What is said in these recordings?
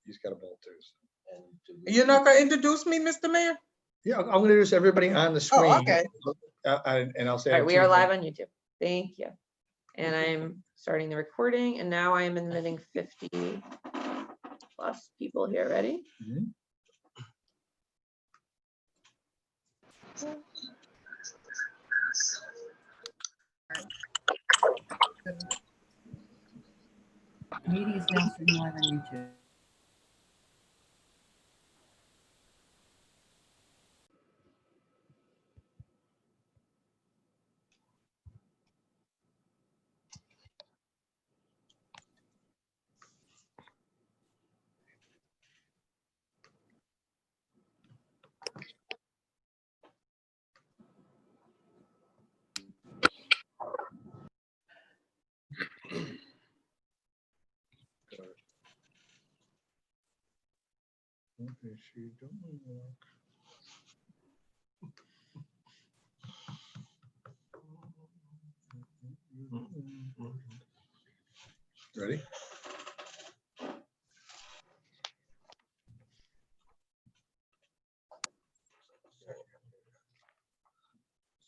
he's got a bolt too. So. You're not gonna introduce me, Mr. Mayor? Yeah, I'm going to introduce everybody on the screen. Oh, okay. And I'll say. All right, we are live on YouTube. Thank you. And I'm starting the recording, and now I am admitting 50 plus people here. Ready? Mhm. Meeting is now streaming live on YouTube. Okay, she don't work. Ready?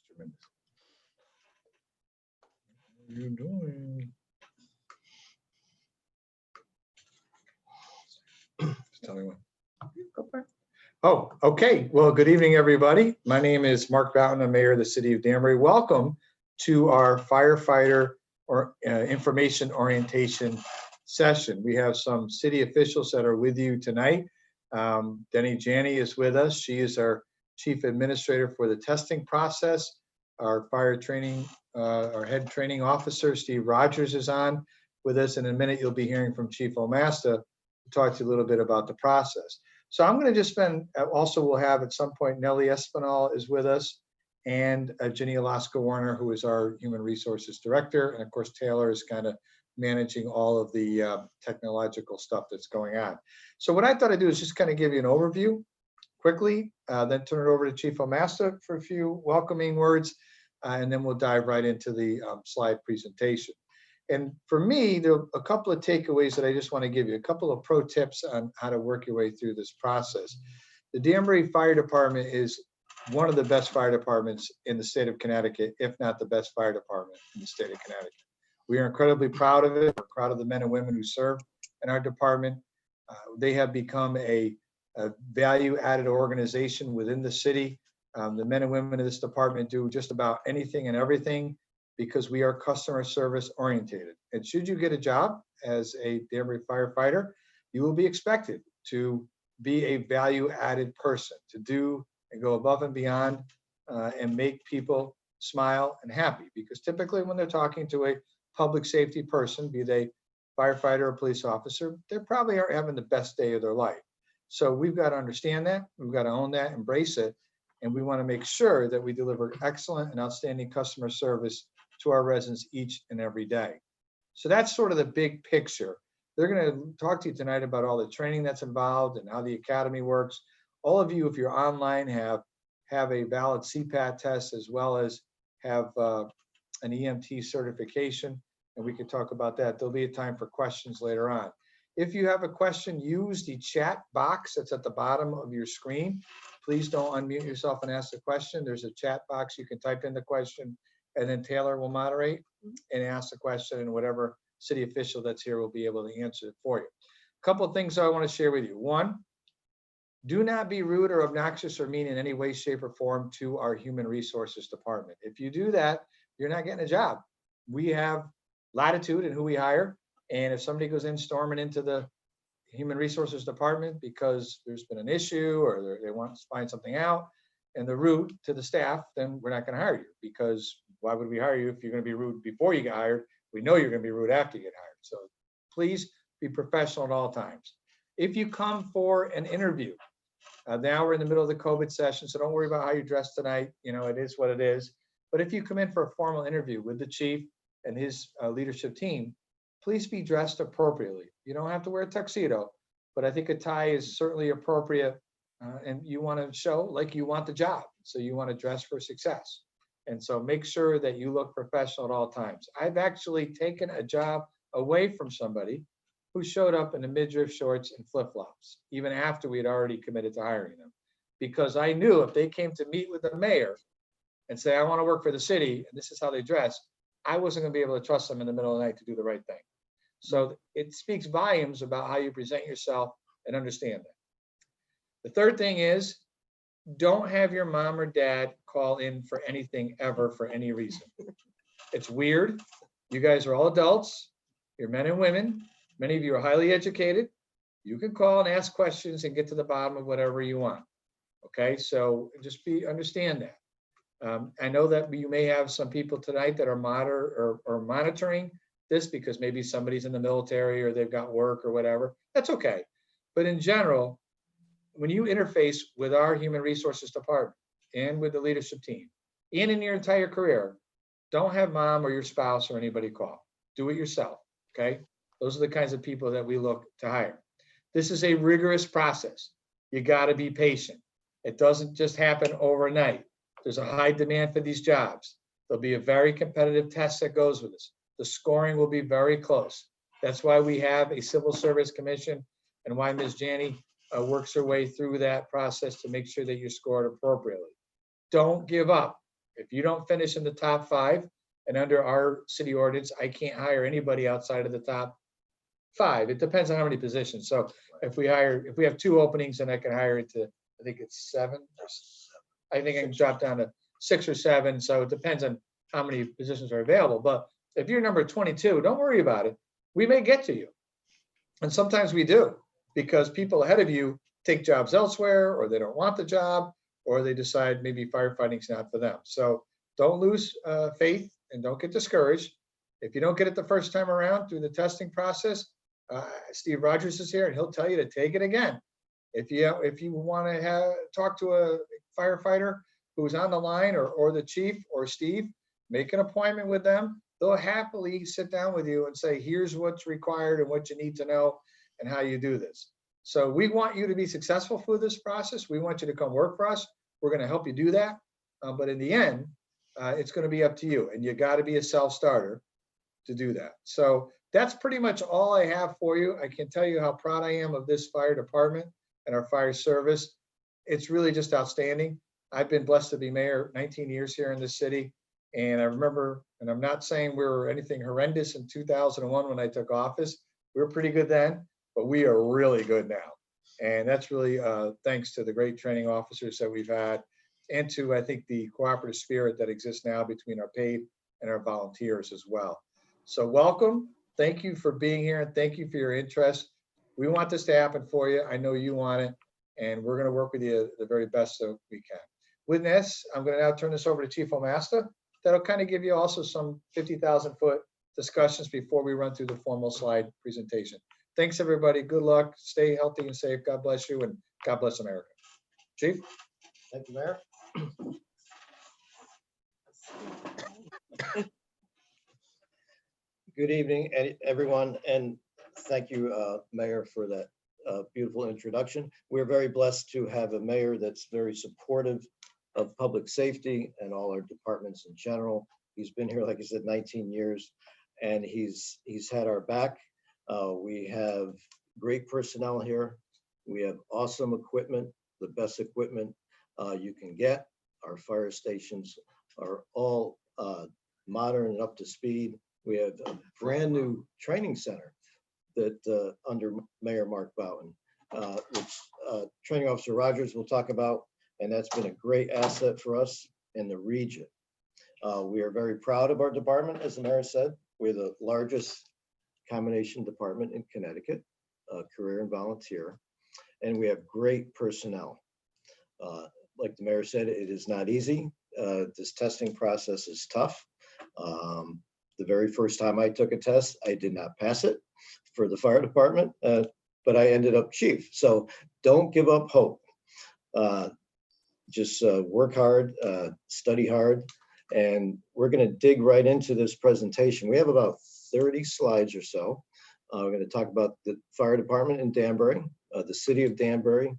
Tremendous. What are you doing? Just tell me when. Go for it. Oh, okay. Well, good evening, everybody. My name is Mark Boughton. I'm Mayor of the City of Danbury. Welcome to our firefighter information orientation session. We have some city officials that are with you tonight. Denny Janney is with us. She is our chief administrator for the testing process. Our fire training, our head training officer, Steve Rogers, is on with us. In a minute, you'll be hearing from Chief Omasta to talk to you a little bit about the process. So I'm going to just spend, also we'll have at some point, Nellie Espinal is with us, and Jenny Alaska Warner, who is our Human Resources Director. And of course, Taylor is kind of managing all of the technological stuff that's going on. So what I thought I'd do is just kind of give you an overview quickly, then turn it over to Chief Omasta for a few welcoming words, and then we'll dive right into the slide presentation. And for me, there are a couple of takeaways that I just want to give you, a couple of pro tips on how to work your way through this process. The Danbury Fire Department is one of the best fire departments in the state of Connecticut, if not the best fire department in the state of Connecticut. We are incredibly proud of it. We're proud of the men and women who serve in our department. They have become a value-added organization within the city. The men and women of this department do just about anything and everything, because we are customer service orientated. And should you get a job as a Danbury firefighter, you will be expected to be a value-added person, to do and go above and beyond and make people smile and happy. Because typically when they're talking to a public safety person, be they firefighter or police officer, they probably aren't having the best day of their life. So we've got to understand that, we've got to own that, embrace it, and we want to make sure that we deliver excellent and outstanding customer service to our residents each and every day. So that's sort of the big picture. They're going to talk to you tonight about all the training that's involved and how the academy works. All of you, if you're online, have a valid CPAT test, as well as have an EMT certification, and we can talk about that. There'll be a time for questions later on. If you have a question, use the chat box that's at the bottom of your screen. Please don't unmute yourself and ask the question. There's a chat box. You can type in the question, and then Taylor will moderate and ask the question, and whatever city official that's here will be able to answer it for you. A couple of things I want to share with you. One, do not be rude or obnoxious or mean in any way, shape, or form to our human resources department. If you do that, you're not getting a job. We have latitude in who we hire. And if somebody goes in storming into the human resources department because there's been an issue or they want to find something out and they're rude to the staff, then we're not going to hire you, because why would we hire you if you're going to be rude before you get hired? We know you're going to be rude after you get hired. So please be professional at all times. If you come for an interview, now we're in the middle of the COVID session, so don't worry about how you dress tonight. You know, it is what it is. But if you come in for a formal interview with the chief and his leadership team, please be dressed appropriately. You don't have to wear a tuxedo, but I think a tie is certainly appropriate. And you want to show like you want the job. So you want to dress for success. And so make sure that you look professional at all times. I've actually taken a job away from somebody who who showed up in the midriff shorts and flip-flops, even after we had already committed to hiring them. Because I knew if they came to meet with the mayor and say, I want to work for the city, and this is how they dress, I wasn't going to be able to trust them in the middle of the night to do the right thing. So it speaks volumes about how you present yourself and understand that. The third thing is, don't have your mom or dad call in for anything ever for any reason. It's weird. You guys are all adults. You're men and women. Many of you are highly educated. You can call and ask questions and get to the bottom of whatever you want. Okay, so just understand that. I know that you may have some people tonight that are monitoring this because maybe somebody's in the military or they've got work or whatever. That's okay. But in general, when you interface with our human resources department and with the leadership team and in your entire career, don't have mom or your spouse or anybody call. Do it yourself, okay? Those are the kinds of people that we look to hire. This is a rigorous process. You gotta be patient. It doesn't just happen overnight. There's a high demand for these jobs. There'll be a very competitive test that goes with this. The scoring will be very close. That's why we have a civil service commission and why Ms. Janney works her way through that process to make sure that you're scored appropriately. Don't give up. If you don't finish in the top 5, and under our city ordinance, I can't hire anybody outside of the top 5. It depends on how many positions. So if we have 2 openings, then I can hire it to, I think it's 7. I think I can drop down to 6 or 7. So it depends on how many positions are available. But if you're number 22, don't worry about it. We may get to you. And sometimes we do, because people ahead of you take jobs elsewhere, or they don't want the job, or they decide maybe firefighting's not for them. So don't lose faith and don't get discouraged. If you don't get it the first time around through the testing process, Steve Rogers is here and he'll tell you to take it again. If you want to talk to a firefighter who's on the line, or the chief or Steve, make an appointment with them. They'll happily sit down with you and say, here's what's required and what you need to know and how you do this. So we want you to be successful through this process. We want you to come work for us. We're going to help you do that. But in the end, it's going to be up to you. And you got to be a self-starter to do that. So that's pretty much all I have for you. I can tell you how proud I am of this fire department and our fire service. It's really just outstanding. I've been blessed to be mayor 19 years here in the city. And I remember, and I'm not saying we were anything horrendous in 2001 when I took office. We were pretty good then, but we are really good now. And that's really thanks to the great training officers that we've had, and to, I think, the cooperative spirit that exists now between our paid and our volunteers as well. So welcome. Thank you for being here, and thank you for your interest. We want this to happen for you. I know you want it, and we're going to work with you the very best that we can. With this, I'm going to now turn this over to Chief Omasta. That'll kind of give you also some 50,000-foot discussions before we run through the formal slide presentation. Thanks, everybody. Good luck. Stay healthy and safe. God bless you, and God bless America. Chief? Thank you, Mayor. Good evening, everyone, and thank you, Mayor, for that beautiful introduction. We're very blessed to have a mayor that's very supportive of public safety and all our departments in general. He's been here, like I said, 19 years, and he's had our back. We have great personnel here. We have awesome equipment, the best equipment you can get. Our fire stations are all modern and up to speed. We have a brand new training center that under Mayor Mark Boughton, which Training Officer Rogers will talk about, and that's been a great asset for us in the region. We are very proud of our department, as the mayor said. We're the largest combination department in Connecticut, career and volunteer, and we have great personnel. Like the mayor said, it is not easy. This testing process is tough. The very first time I took a test, I did not pass it for the fire department, but I ended up chief. So don't give up hope. Just work hard, study hard, and we're going to dig right into this presentation. We have about 30 slides or so. We're going to talk about the fire department in Danbury, the city of Danbury,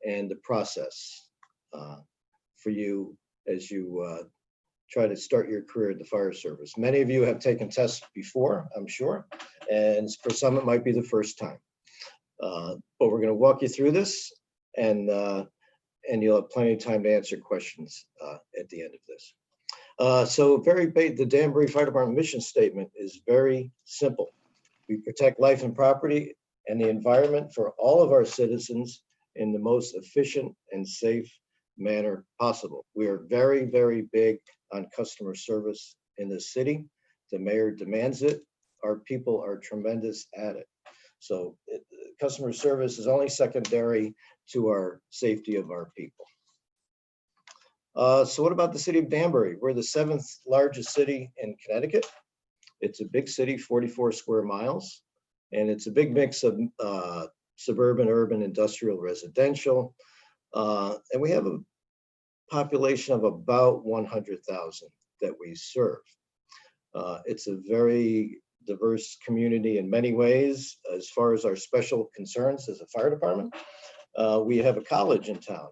and the process for you as you try to start your career at the fire service. Many of you have taken tests before, I'm sure, and for some it might be the first time. But we're going to walk you through this, and you'll have plenty of time to answer questions at the end of this. The Danbury Fire Department mission statement is very simple. We protect life and property and the environment for all of our citizens in the most efficient and safe manner possible. We are very, very big on customer service in the city. The mayor demands it. Our people are tremendous at it. So customer service is only secondary to our safety of our people. So what about the city of Danbury? We're the 7th largest city in Connecticut. It's a big city, 44 square miles, and it's a big mix of suburban, urban, industrial, residential. And we have a population of about 100,000 that we serve. It's a very diverse community in many ways. As far as our special concerns as a fire department, we have a college in town,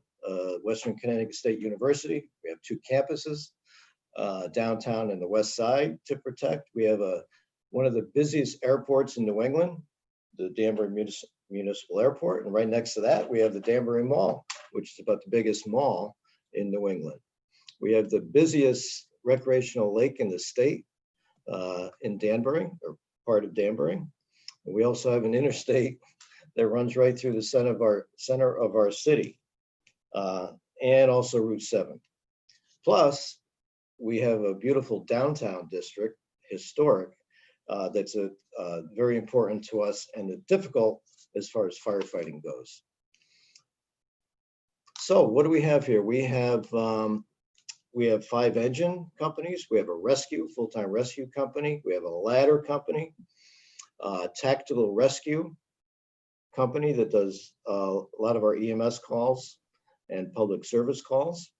Western Connecticut State University. We have 2 campuses, downtown and the west side to protect. We have one of the busiest airports in New England, the Danbury Municipal Airport. And right next to that, we have the Danbury Mall, which is about the biggest mall in New England. We have the busiest recreational lake in the state, in Danbury, or part of Danbury. And we also have an interstate that runs right through the center of our city, and also Route 7. Plus, we have a beautiful downtown district, historic, that's very important to us and difficult as far as firefighting goes. So what do we have here? We have 5 engine companies. We have a full-time rescue company. We have a ladder company, tactical rescue company that does a lot of our EMS calls and public service calls.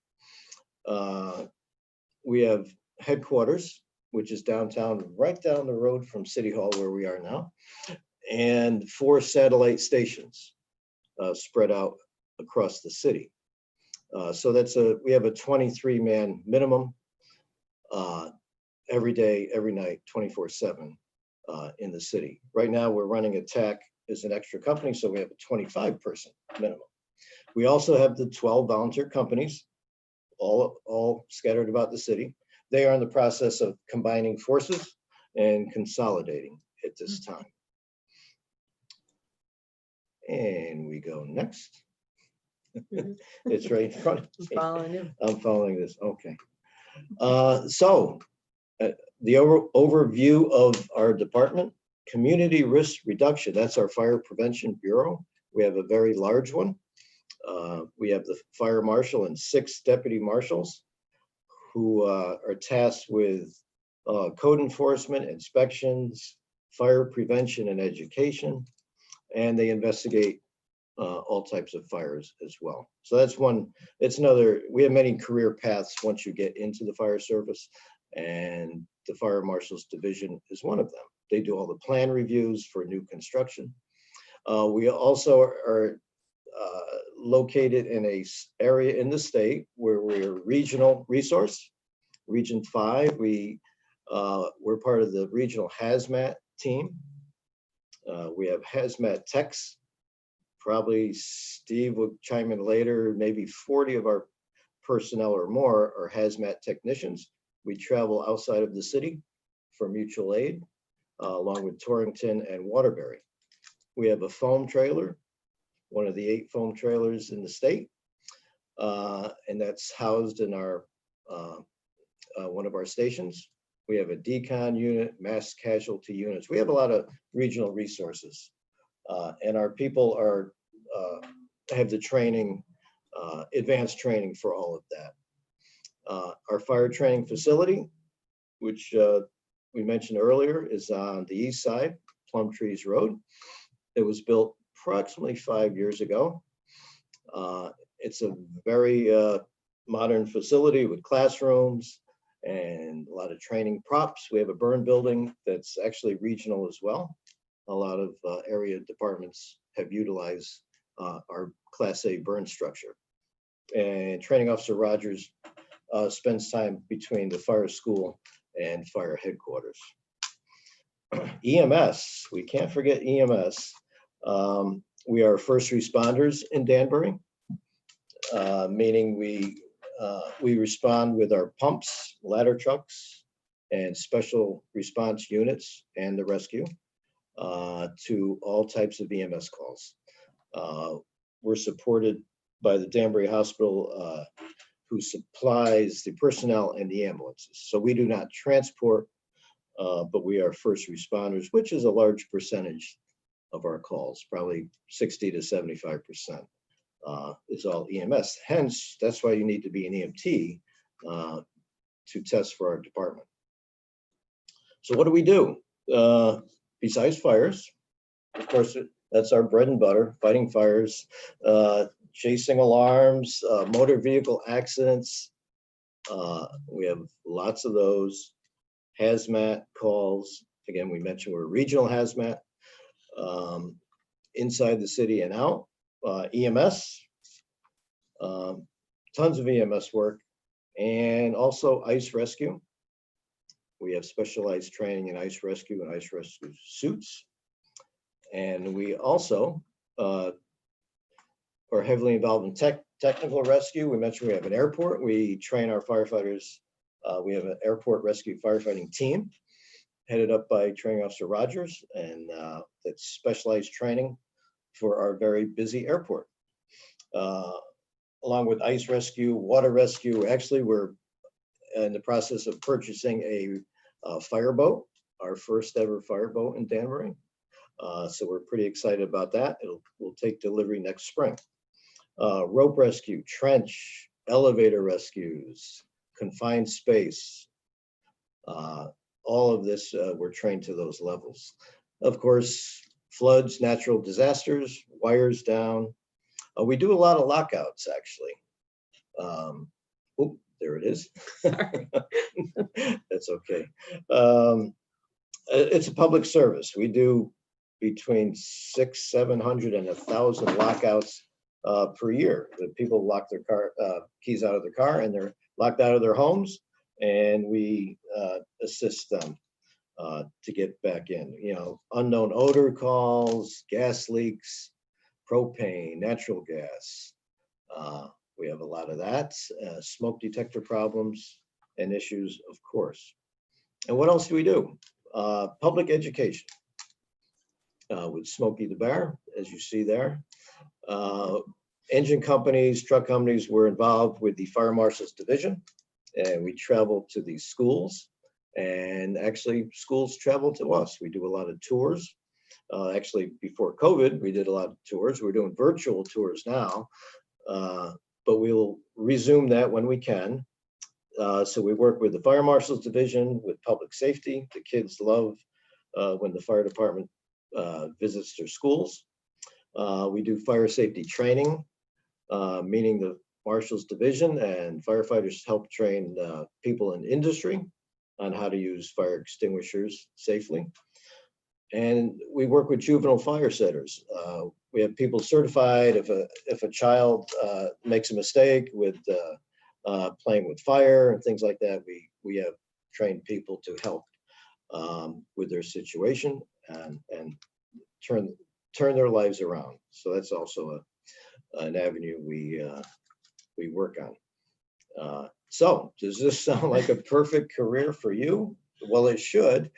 We have headquarters, which is downtown, right down the road from City Hall where we are now, and 4 satellite stations spread out across the city. So we have a 23-man minimum every day, every night, 24/7 in the city. Right now, we're running a TAC as an extra company, so we have a 25-person minimum. We also have the 12 volunteer companies, all scattered about the city. They are in the process of combining forces and consolidating at this time. And we go next. It's right in front of me. Following you. I'm following this, okay. The overview of our department, community risk reduction, that's our fire prevention bureau. We have a very large one. We have the fire marshal and 6 deputy marshals who are tasked with code enforcement, inspections, fire prevention and education, and they investigate all types of fires as well. So that's one, it's another, we have many career paths once you get into the fire service, and the fire marshal's division is one of them. They do all the plan reviews for new construction. We also are located in a area in the state where we're regional resource, Region 5. We're part of the regional hazmat team. We have hazmat techs. Probably Steve will chime in later, maybe 40 of our personnel or more are hazmat technicians. We travel outside of the city for mutual aid, along with Torrington and Waterbury. We have a foam trailer, one of the 8 foam trailers in the state, and that's housed in our one of our stations. We have a decon unit, mass casualty units. We have a lot of regional resources, and our people are have the training, advanced training for all of that. Our fire training facility, which we mentioned earlier, is on the east side, Plum Trees Road. It was built approximately 5 years ago. It's a very modern facility with classrooms and a lot of training props. We have a burn building that's actually regional as well. A lot of area departments have utilized our Class A burn structure. And Training Officer Rogers spends time between the fire school and fire headquarters. EMS, we can't forget EMS. We are first responders in Danbury, meaning we respond with our pumps, ladder trucks, and special response units and the rescue to all types of EMS calls. We're supported by the Danbury Hospital, who supplies the personnel and the ambulances. So we do not transport, but we are first responders, which is a large percentage of our calls, probably 60 to 75% is all EMS. Hence, that's why you need to be an EMT to test for our department. So what do we do? Besides fires, of course, that's our bread and butter, fighting fires, chasing alarms, motor vehicle accidents. We have lots of those. Hazmat calls. Again, we mentioned we're regional hazmat. Inside the city and out. EMS. Tons of EMS work. And also ice rescue. We have specialized training in ice rescue and ice rescue suits. And we also are heavily involved in technical rescue. We mentioned we have an airport. We train our firefighters. We have an airport rescue firefighting team headed up by Training Officer Rogers, and that's specialized training for our very busy airport. Along with ice rescue, water rescue. Actually, we're in the process of purchasing a fireboat, our first ever fireboat in Danbury. So we're pretty excited about that. We'll take delivery next spring. Rope rescue, trench, elevator rescues, confined space. All of this, we're trained to those levels. Of course, floods, natural disasters, wires down. We do a lot of lockouts, actually. Oh, there it is. Sorry. That's okay. It's a public service. We do between 600, 700 and 1,000 lockouts per year. The people lock their car keys out of their car and they're locked out of their homes, and we assist them to get back in. You know, unknown odor calls, gas leaks, propane, natural gas. We have a lot of that. Smoke detector problems and issues, of course. And what else do we do? Public education with Smokey the Bear, as you see there. Engine companies, truck companies were involved with the Fire Marshal's Division, and we travel to these schools, and actually schools travel to us. We do a lot of tours. Actually, before COVID, we did a lot of tours. We're doing virtual tours now, but we'll resume that when we can. So we work with the Fire Marshal's Division, with public safety. The kids love when the fire department visits their schools. We do fire safety training, meaning the Marshal's Division and firefighters help train people in industry on how to use fire extinguishers safely. And we work with juvenile fire setters. We have people certified if a child makes a mistake with playing with fire and things like that. We have trained people to help with their situation and turn their lives around. So that's also an avenue we work on. So does this sound like a perfect career for you? Well, it should.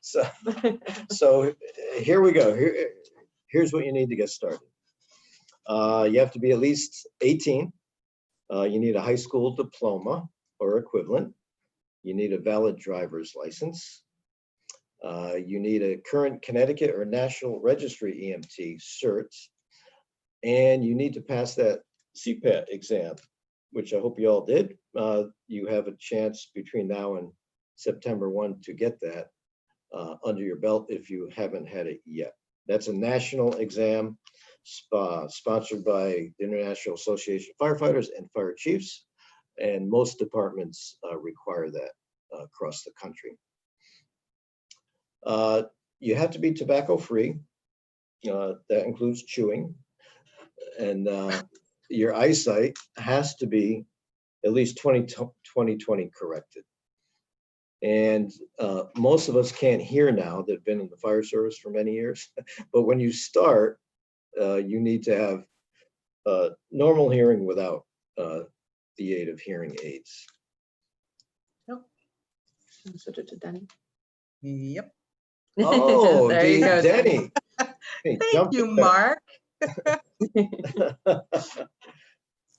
So here we go. Here's what you need to get started. You have to be at least 18. You need a high school diploma or equivalent. You need a valid driver's license. You need a current Connecticut or National Registry EMT cert. And you need to pass that CPAT exam, which I hope you all did. You have a chance between now and September 1 to get that under your belt if you haven't had it yet. That's a national exam sponsored by the International Association of Firefighters and Fire Chiefs, and most departments require that across the country. You have to be tobacco free. That includes chewing. And your eyesight has to be at least 20/20 corrected. And most of us can't hear now that have been in the fire service for many years. But when you start, you need to have normal hearing without the aid of hearing aids. Switch it to Denny. Yep. Oh, There you go, Denny. Hey, Thank jump you, in there. Mark.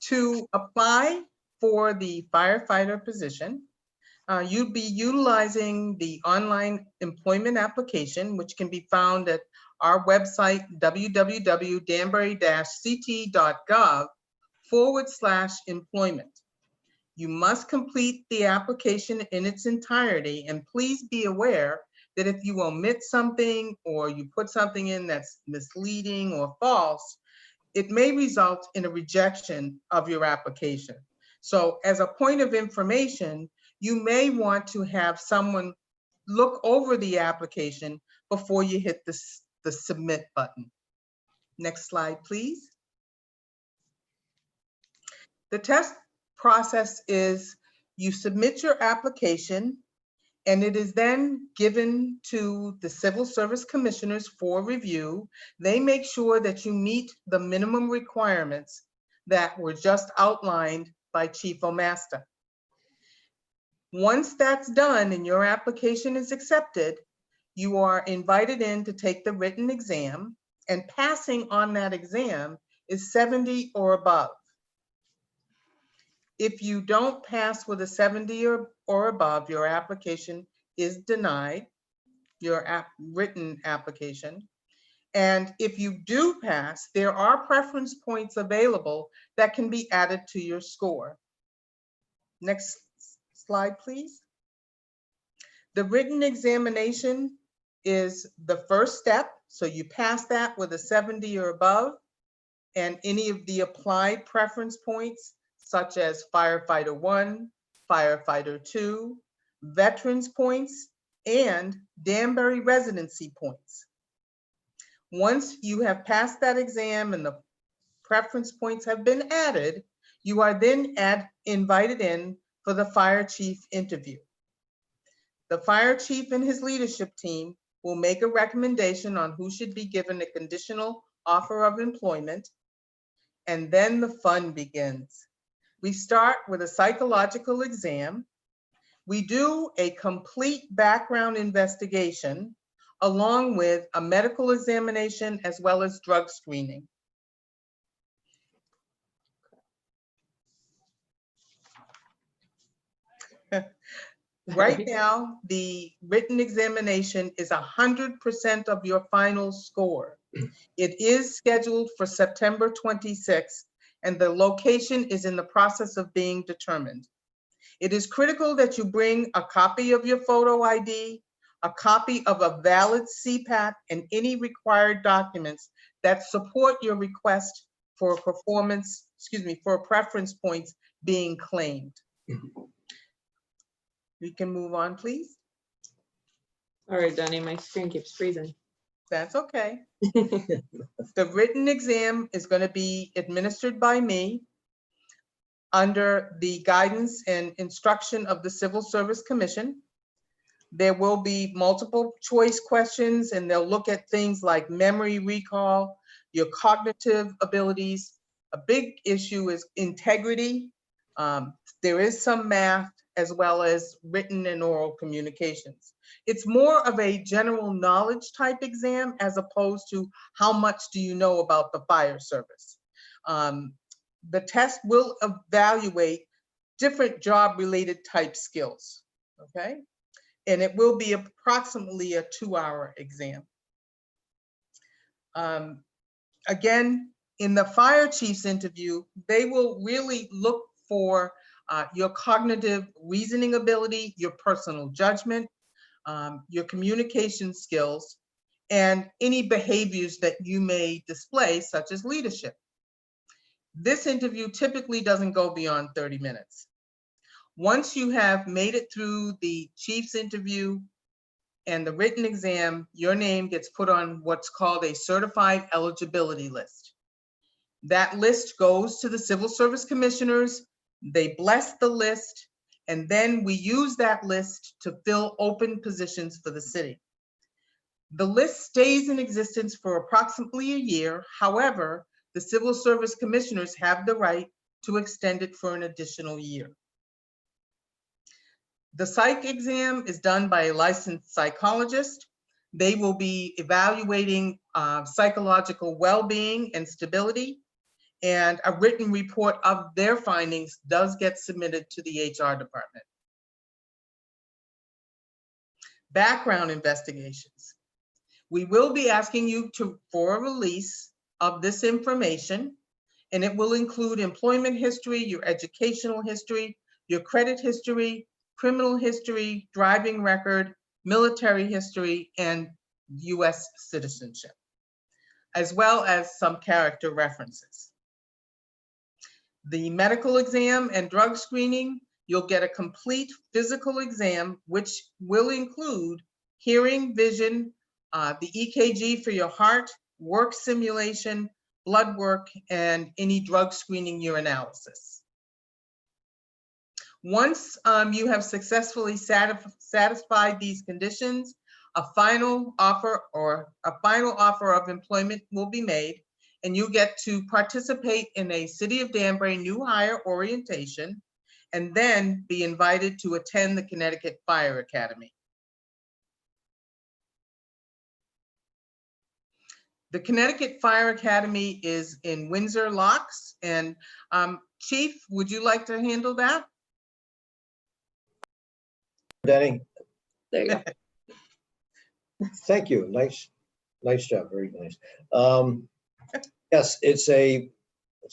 To apply for the firefighter position, you'd be utilizing the online employment application, which can be found at our website, www.danbury-ct.gov/employment. You must complete the application in its entirety, and please be aware that if you omit something or you put something in that's misleading or false, it may result in a rejection of your application. So as a point of information, you may want to have someone look over the application before you hit the submit button. Next slide, please. The test process is you submit your application and it is then given to the Civil Service Commissioners for review. They make sure that you meet the minimum requirements that were just outlined by Chief O'Master. Once that's done and your application is accepted, you are invited in to take the written exam, and passing on that exam is 70 or above. If you don't pass with a 70 or above, your application is denied, your written application. And if you do pass, there are preference points available that can be added to your score. Next slide, please. The written examination is the first step. So you pass that with a 70 or above, and any of the applied preference points, such as Firefighter 1, Firefighter 2, Veterans points, and Danbury residency points. Once you have passed that exam and the preference points have been added, you are then invited in for the fire chief interview. The fire chief and his leadership team will make a recommendation on who should be given a conditional offer of employment, and then the fun begins. We start with a psychological exam. We do a complete background investigation along with a medical examination as well as drug screening. Right now, the written examination is 100% of your final score. It is scheduled for September 26th, and the location is in the process of being determined. It is critical that you bring a copy of your photo ID, a copy of a valid CPAT, and any required documents that support your request for for preference points being claimed. We can move on, please. All right, Denny, my screen keeps freezing. That's okay. The written exam is going to be administered by me under the guidance and instruction of the Civil Service Commission. There will be multiple choice questions, and they'll look at things like memory recall, your cognitive abilities. A big issue is integrity. There is some math as well as written and oral communications. It's more of a general knowledge type exam as opposed to how much do you know about the fire service. The test will evaluate different job-related type skills, okay? And it will be approximately a 2-hour exam. Again, in the fire chief's interview, they will really look for your cognitive reasoning ability, your personal judgment, your communication skills, and any behaviors that you may display, such as leadership. This interview typically doesn't go beyond 30 minutes. Once you have made it through the chief's interview and the written exam, your name gets put on what's called a certified eligibility list. That list goes to the Civil Service Commissioners. They bless the list, and then we use that list to fill open positions for the city. The list stays in existence for approximately a year. However, the Civil Service Commissioners have the right to extend it for an additional year. The psych exam is done by a licensed psychologist. They will be evaluating psychological well-being and stability, and a written report of their findings does get submitted to the HR department. Background investigations. We will be asking you for a release of this information, and it will include employment history, your educational history, your credit history, criminal history, driving record, military history, and US citizenship, as well as some character references. The medical exam and drug screening, you'll get a complete physical exam, which will include hearing, vision, the EKG for your heart, work simulation, blood work, and any drug screening urinalysis. Once you have successfully satisfied these conditions, a final offer of employment will be made, and you get to participate in a City of Danbury new hire orientation, and then be invited to attend the Connecticut Fire Academy. The Connecticut Fire Academy is in Windsor Locks, and Chief, would you like to handle that? Denny, There you go. thank you. Nice job. Very nice. Yes, it's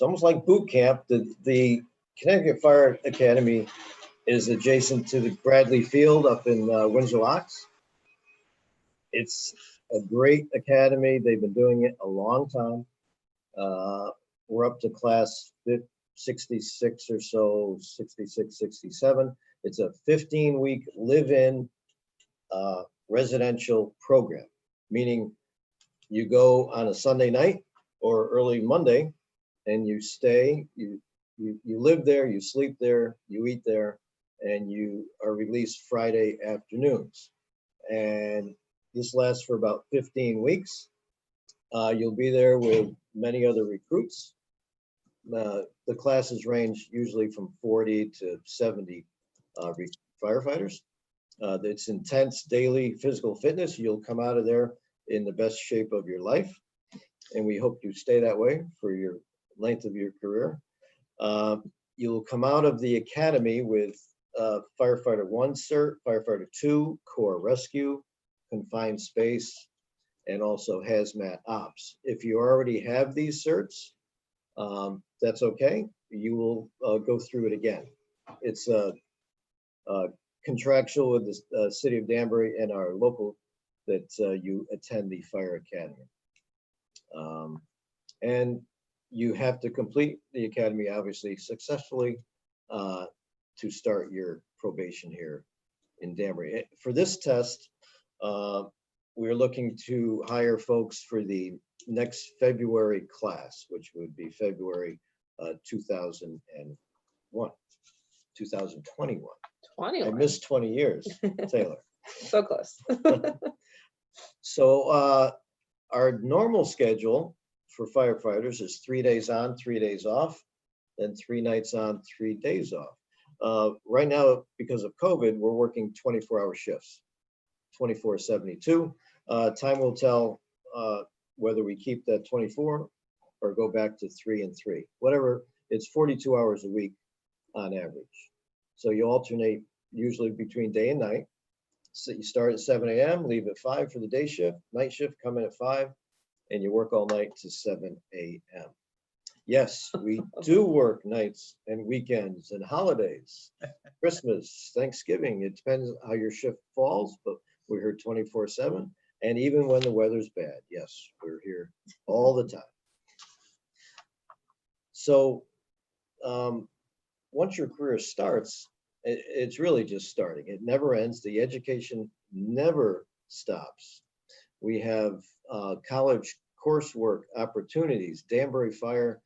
almost like boot camp. The Connecticut Fire Academy is adjacent to the Bradley Field up in Windsor Locks. It's a great academy. They've been doing it a long time. We're up to class 66 or so, 66, 67. It's a 15-week live-in residential program, meaning you go on a Sunday night or early Monday and you stay, you live there, you sleep there, you eat there, and you are released Friday afternoons. And this lasts for about 15 weeks. You'll be there with many other recruits. The classes range usually from 40 to 70 firefighters. It's intense daily physical fitness. You'll come out of there in the best shape of your life, and we hope you stay that way for your length of your career. You'll come out of the academy with Firefighter 1 cert, Firefighter 2, Corps Rescue, Confined Space, and also Hazmat Ops. If you already have these certs, that's okay. You will go through it again. It's contractual with the City of Danbury and our local that you attend the Fire Academy. And you have to complete the academy, obviously, successfully to start your probation here in Danbury. For this test, we're looking to hire folks for the next February class, which would be February 2021. I 21. missed 20 years, Taylor. So close. So our normal schedule for firefighters is 3 days on, 3 days off, then 3 nights on, 3 days off. Right now, because of COVID, we're working 24-hour shifts, 24/72. Time will tell whether we keep that 24 or go back to 3 and 3. Whatever, it's 42 hours a week on average. So you alternate usually between day and night. So you start at 7 a.m., leave at 5 for the day shift, night shift, come in at 5, and you work all night to 7 a.m. Yes, we do work nights and weekends and holidays, Christmas, Thanksgiving. It depends how your shift falls, but we're here 24/7. And even when the weather's bad, yes, we're here all the time. So once your career starts, it's really just starting. It never ends. The education never stops. We have college coursework opportunities. Danbury Fire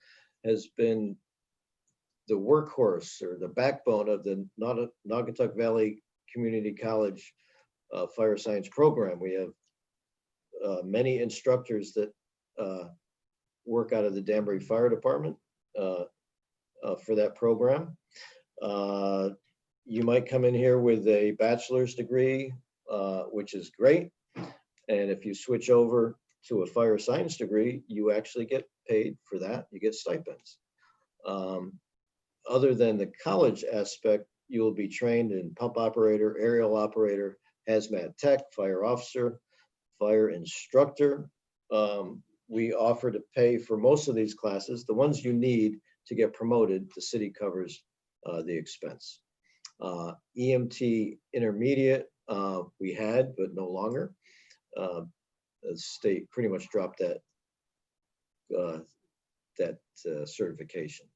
has been the workhorse or the backbone of the Naugatuck Valley Community College Fire Science program. We have many instructors that work out of the Danbury Fire Department for that program. You might come in here with a bachelor's degree, which is great. And if you switch over to a fire science degree, you actually get paid for that. You get stipends. Other than the college aspect, you will be trained in pump operator, aerial operator, hazmat tech, fire officer, fire instructor. We offer to pay for most of these classes. The ones you need to get promoted, the city covers the expense. EMT intermediate, we had, but no longer. The state pretty much dropped that certification.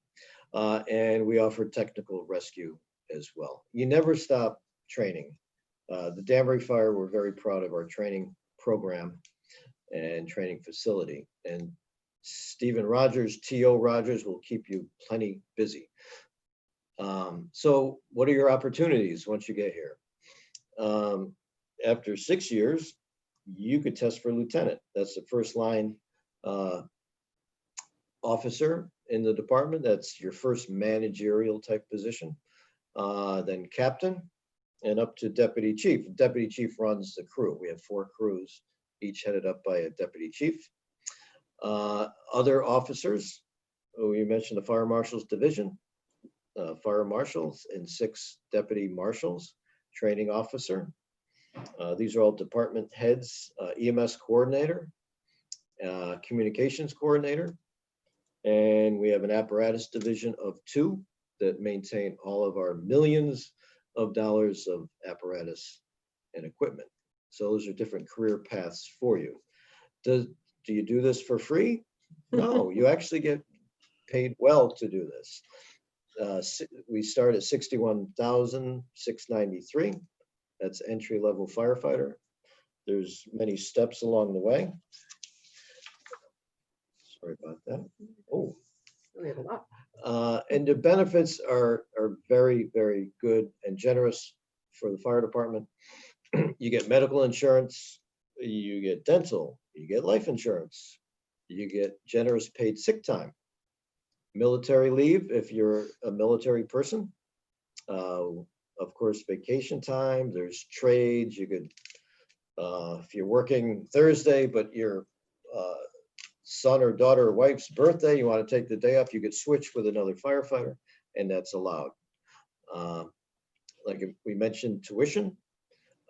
And we offer technical rescue as well. You never stop training. The Danbury Fire, we're very proud of our training program and training facility. And Stephen Rogers, T.O. Rogers, will keep you plenty busy. So what are your opportunities once you get here? After 6 years, you could test for lieutenant. That's the first line officer in the department. That's your first managerial type position. Then captain and up to deputy chief. Deputy chief runs the crew. We have 4 crews, each headed up by a deputy chief. Other officers, we mentioned the fire marshal's division, fire marshals and 6 deputy marshals, training officer. These are all department heads, EMS coordinator, communications coordinator, and we have an apparatus division of 2 that maintain all of our millions of dollars of apparatus and equipment. So those are different career paths for you. Do you do this for free? No, you actually get paid well to do this. We start at $61,693. That's entry-level firefighter. There's many steps along the way. Sorry about that. Oh. We have a lot. And the benefits are very, very good and generous for the fire department. You get medical insurance, you get dental, you get life insurance, you get generous paid sick time, military leave if you're a military person. Of course, vacation time, there's trades. You could, if you're working Thursday, but your son or daughter or wife's birthday, you want to take the day off, you could switch with another firefighter, and that's allowed. Like we mentioned, tuition,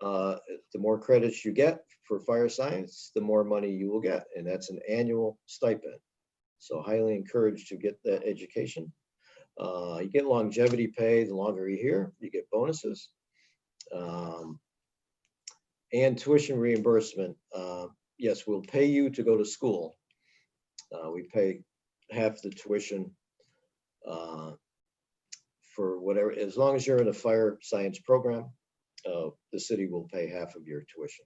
the more credits you get for fire science, the more money you will get, and that's an annual stipend. So highly encouraged to get that education. You get longevity pay, the longer you're here, you get bonuses. And tuition reimbursement. Yes, we'll pay you to go to school. We pay half the tuition for whatever, as long as you're in a fire science program, the city will pay half of your tuition.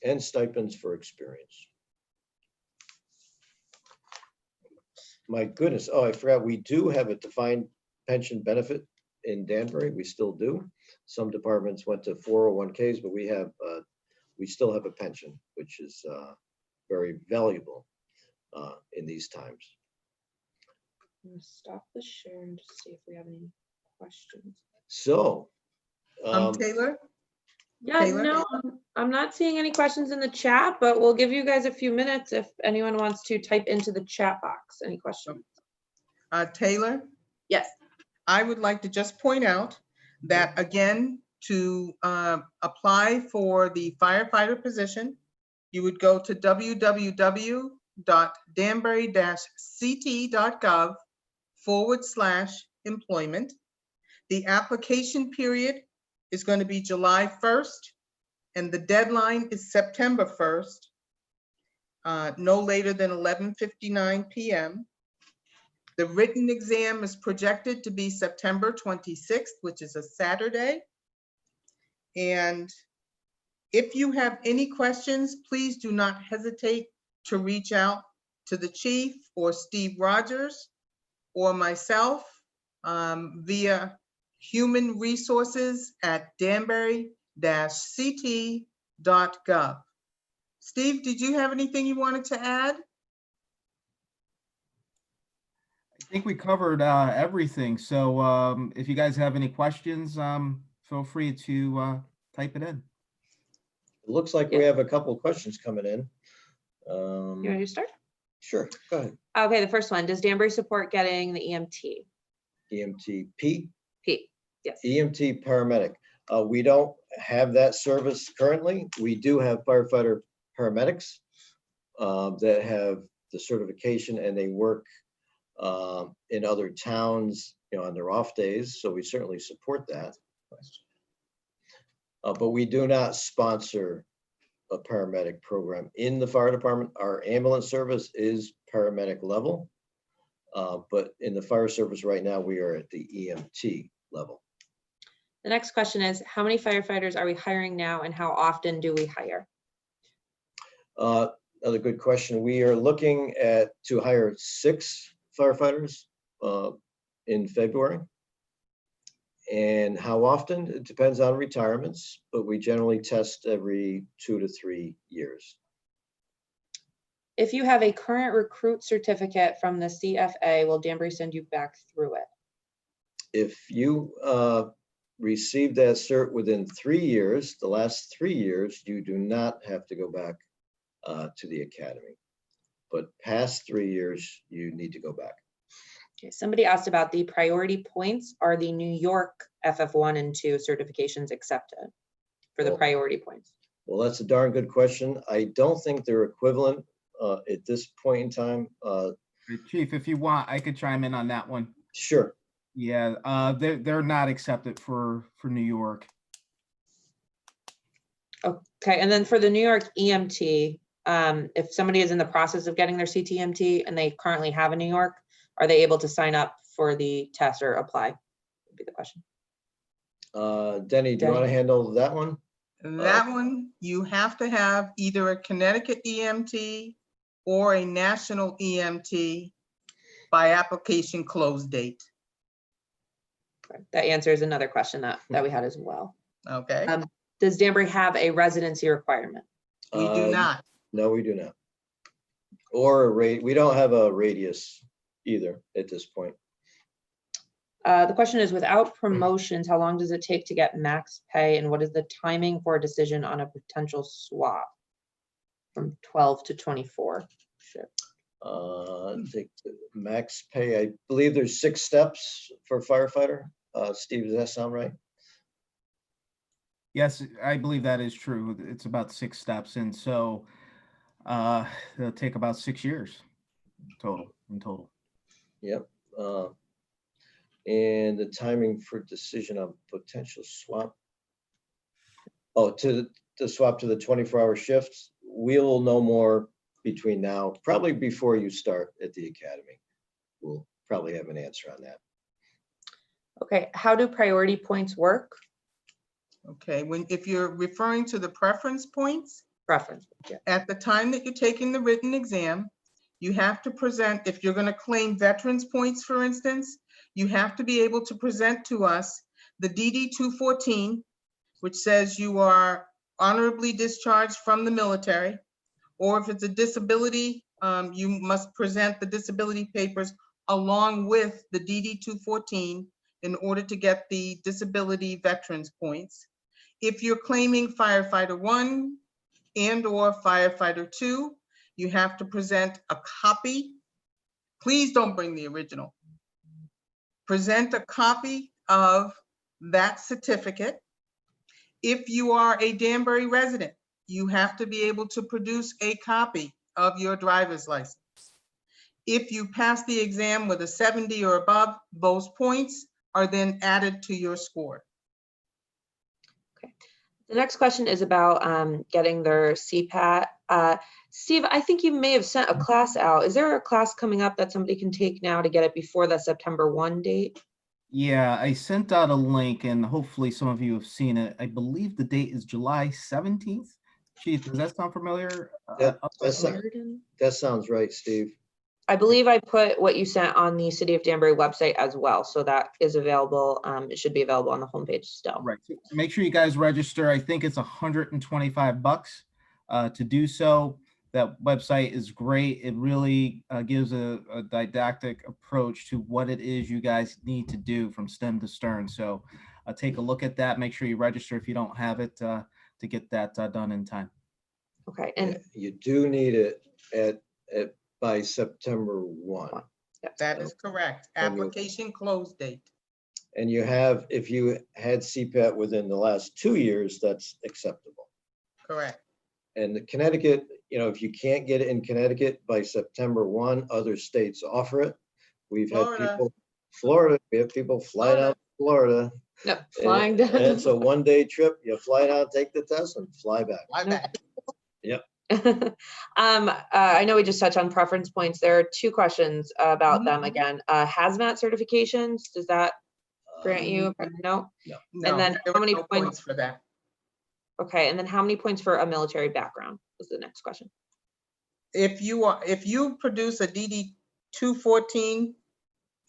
And stipends for experience. My goodness, oh, I forgot, we do have a defined pension benefit in Danbury. We still do. Some departments went to 401ks, but we still have a pension, which is very valuable in these times. I'm gonna stop the share and just see if we have any questions. So, Taylor? Yeah, Taylor? no, I'm not seeing any questions in the chat, but we'll give you guys a few minutes if anyone wants to type into the chat box any questions. Taylor? Yes. I would like to just point out that, again, to apply for the firefighter position, you would go to www.danbury-ct.gov/employment. The application period is going to be July 1st, and the deadline is September 1st, no later than 11:59 p.m. The written exam is projected to be September 26th, which is a Saturday. And if you have any questions, please do not hesitate to reach out to the chief or Steve Rogers or myself via humanresources@danbury-ct.gov. Steve, did you have anything you wanted to add? I think we covered everything. So if you guys have any questions, feel free to type it in. It looks like we Yeah. have a couple of questions coming in. You want to start? Sure, go ahead. Okay, the first one, does Danbury support getting the EMT? EMTP, P, yes. EMT paramedic. We don't have that service currently. We do have firefighter paramedics that have the certification and they work in other towns, on their off days. So we certainly support that. But we do not sponsor a paramedic program in the fire department. Our ambulance service is paramedic level. But in the fire service right now, we are at the EMT level. The next question is, how many firefighters are we hiring now and how often do we hire? Another good question. We are looking to hire 6 firefighters in February. And how often? It depends on retirements, but we generally test every 2 to 3 years. If you have a current recruit certificate from the CFA, will Danbury send you back through it? If you receive that cert within 3 years, the last 3 years, you do not have to go back to the academy. But past 3 years, you need to go back. Okay, somebody asked about the priority points. Are the New York FF1 and 2 certifications accepted for the Well- priority points? Well, that's a darn good question. I don't think they're equivalent at this point in time. Chief, if you want, I could chime in on that one. Sure. Yeah, they're not accepted for New York. Okay, and then for the New York EMT, if somebody is in the process of getting their CTMT and they currently have a New York, are they able to sign up for the test or apply? Would be the question. Denny, do you want to Denny. handle that one? That one, you have to have either a Connecticut EMT or a national EMT by application close date, Okay, that answers another question that we had as well. okay? Does Danbury have a residency requirement? We do not. No, we do not. Or a rate. We don't have a radius either at this point. The question is, without promotions, how long does it take to get max pay and what is the timing for a decision on a potential swap from 12 to 24? Sure. Take the max pay. I believe there's 6 steps for firefighter. Steve, does that sound right? Yes, I believe that is true. It's about 6 steps. And so it'll take about 6 years in total. Yep. And the timing for decision on potential swap. Oh, to swap to the 24-hour shifts. We'll know more between now, probably before you start at the academy. We'll probably have an answer on that. Okay, how do priority points work? Okay, if you're referring to the preference points, Preference. Yeah. at the time that you're taking the written exam, you have to present, if you're going to claim veterans points, for instance, you have to be able to present to us the DD 214, which says you are honorably discharged from the military, or if it's a disability, you must present the disability papers along with the DD 214 in order to get the disability veterans points. If you're claiming firefighter 1 and or firefighter 2, you have to present a copy. Please don't bring the original. Present a copy of that certificate. If you are a Danbury resident, you have to be able to produce a copy of your driver's license. If you pass the exam with a 70 or above, those points are then added to your score. The next question is about getting their CPAT. Steve, I think you may have sent a class out. Is there a class coming up that somebody can take now to get it before the September 1 date? Yeah, I sent out a link and hopefully some of you have seen it. I believe the date is July 17th. Chief, does that sound familiar? That Sheridan? sounds right, Steve. I believe I put what you sent on the City of Danbury website as well, so that is available. It should be available on the homepage still. Right. So make sure you guys register. I think it's $125 to do so. That website is great. It really gives a didactic approach to what it is you guys need to do from stem to stern. So take a look at that. Make sure you register if you don't have it to get that done in time. Okay, and You do need it by September 1. That is correct. And you- Application close date. And you have, if you had CPAT within the last 2 years, that's acceptable. Correct. And the Connecticut, if you can't get it in Connecticut by September 1, other states offer it. We've had Florida. we have people flying out to Florida. no, and- flying down. And it's a one-day trip. You fly down, take the test and fly back. Fly back. I know we just touched on preference points. There are 2 questions about them Mhm. again. Hazmat certifications, does that grant you? No? No, then there how were many no points- points for that. Okay, and then how many points for a military background was the next question. If you produce a DD 214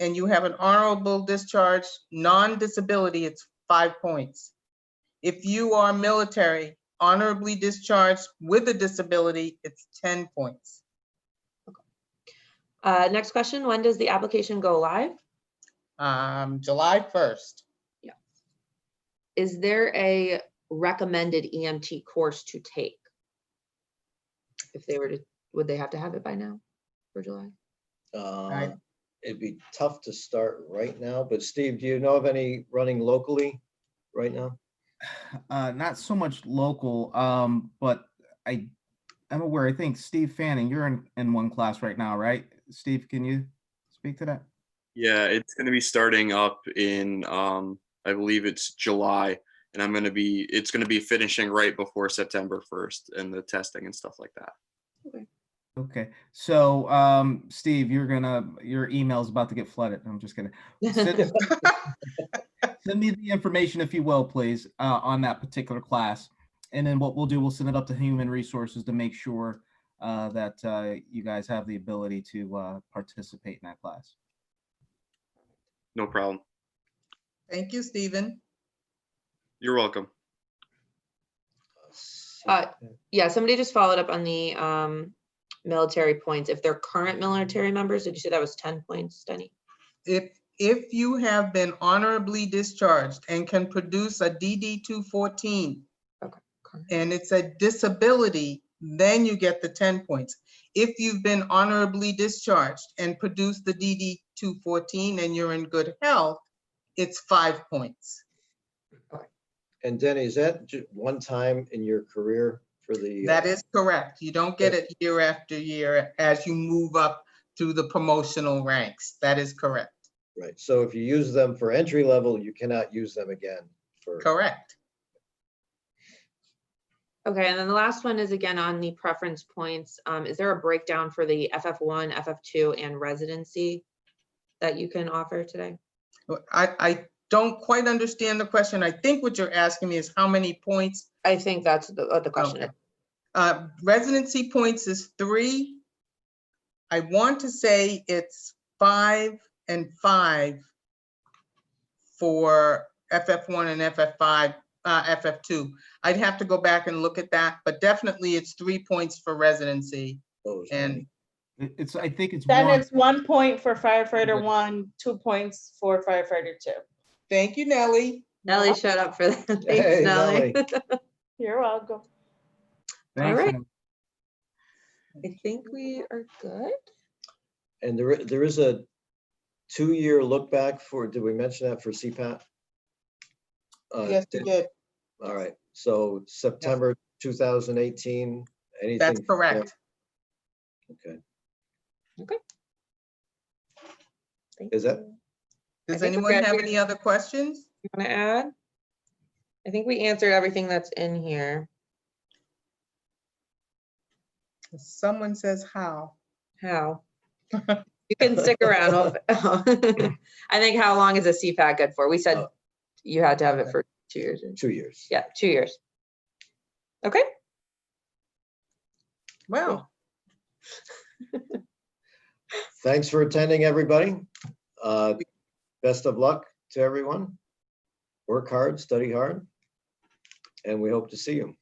and you have an honorable discharge, non-disability, it's 5 points. If you are military, honorably discharged with a disability, it's 10 points. Next question, when does the application go live? July 1st. Is there a recommended EMT course to take? If they were to, would they have to have it by now for July? It'd be tough to start right now, but Steve, do you know of any running locally right now? Not so much local, but I'm aware, I think Steve Fanning, you're in one class right now, right? Steve, can you speak to that? Yeah, it's going to be starting up in, I believe it's July, and it's going to be finishing right before September 1st and the testing and stuff like that. Okay, so Steve, your email's about to get flooded. I'm just kidding. Send me the information, if you will, please, on that particular class. And then what we'll do, we'll send it up to Human Resources to make sure that you guys have the ability to participate in that class. No problem. Thank you, Stephen. You're welcome. Yeah, somebody just followed up on the military points. If they're current military members, did you say that was 10 points, Denny? If you have been honorably discharged and can produce a DD 214 Current. and it's a disability, then you get the 10 points. If you've been honorably discharged and produced the DD 214 and you're in good health, it's 5 points. And Denny, is that one time in your career for the? That is correct. You don't get it year after year as you move up through the promotional ranks. That is correct. Right, so if you use them for entry level, you cannot use them again for. Correct. Okay, and then the last one is again on the preference points. Is there a breakdown for the FF1, FF2, and residency that you can offer today? I don't quite understand the question. I think what you're asking me is how many points. I think that's what the question is. Residency points is 3. I want to say it's 5 and 5 for FF1 and FF5, FF2. I'd have to go back and look at that, but definitely it's 3 points for residency. Those, And I think it's Then one. it's 1 point for firefighter 1, 2 points for firefighter 2. thank you, Nellie. Nellie showed up for that. Thanks, Hey, Nellie. You're welcome. Thanks, right. Nelly. I think we are good. And there is a 2-year look back for, did we mention that for CPAT? Yes, you did. All right, so September 2018, anything? That's correct. Okay, Thank Is that- you. Does think we're anyone good. have any other questions? You want to add? I think we answered everything that's in here. Someone says how. How? You can stick around. I think how long is a CPAT good for? We said Oh. you had to have it for 2 years. 2 years. Yeah, 2 years. Okay. Well, Thanks for attending, everybody. Best of luck to everyone. Work hard, study hard, and we hope to see you.